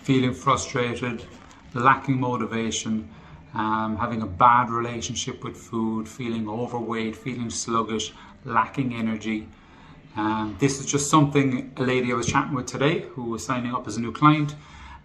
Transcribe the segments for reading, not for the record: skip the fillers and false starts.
feeling frustrated, lacking motivation, having a bad relationship with food, feeling overweight, feeling sluggish, lacking energy. This is just something a lady I was chatting with today who was signing up as a new client,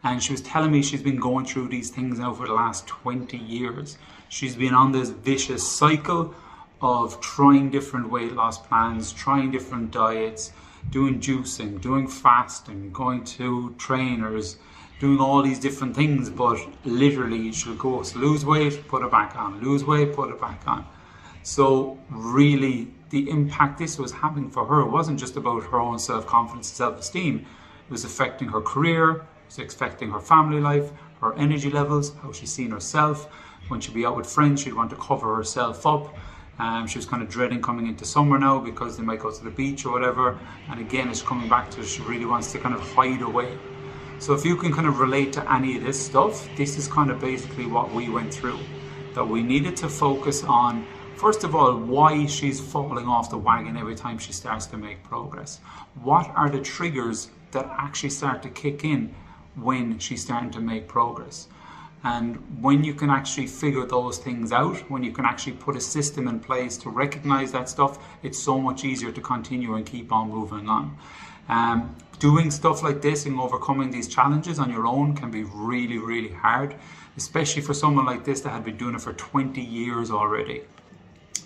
and she was telling me she's been going through these things now for the last 20 years. She's been on this vicious cycle of trying different weight loss plans, trying different diets, doing juicing, doing fasting, going to trainers, doing all these different things, but literally she'll go lose weight, put it back on, lose weight, put it back on. So really the impact this was having for her wasn't just about her own self-confidence and self-esteem. It was affecting her career, it was affecting her family life, her energy levels, how she's seen herself. When she'd be out with friends, she'd want to cover herself up. She was kind of dreading coming into summer now because they might go to the beach or whatever. And again, it's coming back to she really wants to kind of hide away. So if you can kind of relate to any of this stuff, this is kind of basically what we went through. That we needed to focus on, first of all, why she's falling off the wagon every time she starts to make progress. What are the triggers that actually start to kick in when she's starting to make progress? And when you can actually figure those things out, when you can actually put a system in place to recognize that stuff, it's so much easier to continue and keep on moving on. Doing stuff like this and overcoming these challenges on your own can be really, really hard, especially for someone like this that had been doing it for 20 years already.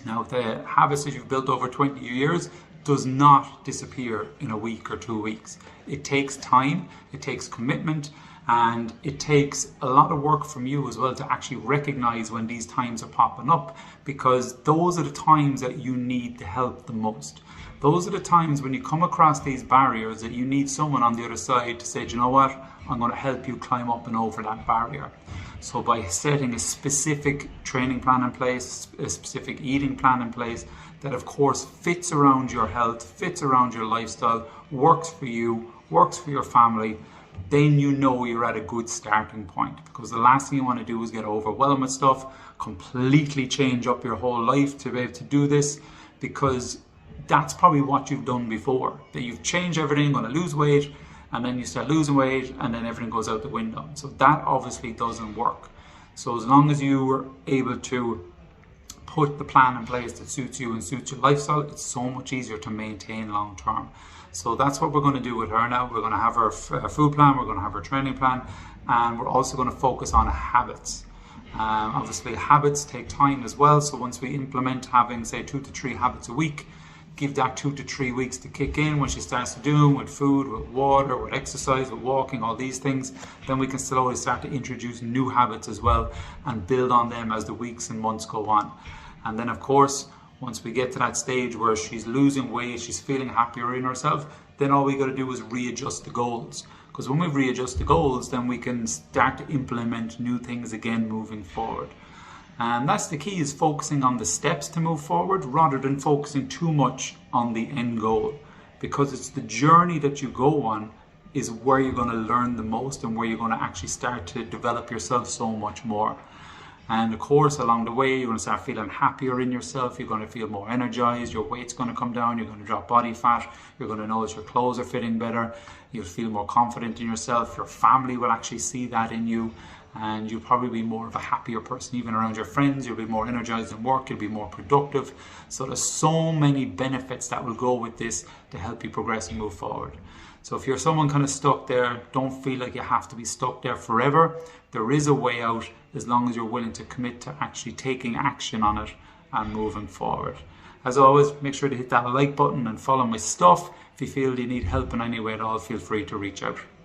Now, the habits that you've built over 20 years does not disappear in a week or 2 weeks. It takes time, it takes commitment, and it takes a lot of work from you as well to actually recognize when these times are popping up, because those are the times that you need the help the most. Those are the times when you come across these barriers that you need someone on the other side to say, do you know what, I'm going to help you climb up and over that barrier. So by setting a specific training plan in place, a specific eating plan in place that of course fits around your health, fits around your lifestyle, works for you, works for your family, then you know you're at a good starting point. Because the last thing you want to do is get overwhelmed with stuff, completely change up your whole life to be able to do this, because that's probably what you've done before. That you've changed everything, going to lose weight, and then you start losing weight, and then everything goes out the window. So that obviously doesn't work. So as long as you were able to put the plan in place that suits you and suits your lifestyle, it's so much easier to maintain long term. So that's what we're going to do with her now. We're going to have her food plan, we're going to have her training plan, and we're also going to focus on habits. Obviously habits take time as well, so once we implement having say 2 to 3 habits a week, give that 2 to 3 weeks to kick in when she starts to do them with food, with water, with exercise, with walking, all these things, then we can slowly start to introduce new habits as well and build on them as the weeks and months go on. And then of course, once we get to that stage where she's losing weight, she's feeling happier in herself, then all we got to do is readjust the goals. Because when we readjust the goals, then we can start to implement new things again moving forward. And that's the key, is focusing on the steps to move forward rather than focusing too much on the end goal. Because it's the journey that you go on is where you're going to learn the most and where you're going to actually start to develop yourself so much more. And of course, along the way, you're going to start feeling happier in yourself. You're going to feel more energized. Your weight's going to come down. You're going to drop body fat. You're going to notice your clothes are fitting better. You'll feel more confident in yourself. Your family will actually see that in you. And you'll probably be more of a happier person, even around your friends. You'll be more energized in work. You'll be more productive. So there's so many benefits that will go with this to help you progress and move forward. So if you're someone kind of stuck there, don't feel like you have to be stuck there forever. There is a way out as long as you're willing to commit to actually taking action on it and moving forward. As always, make sure to hit that like button and follow my stuff. If you feel you need help in any way at all, feel free to reach out.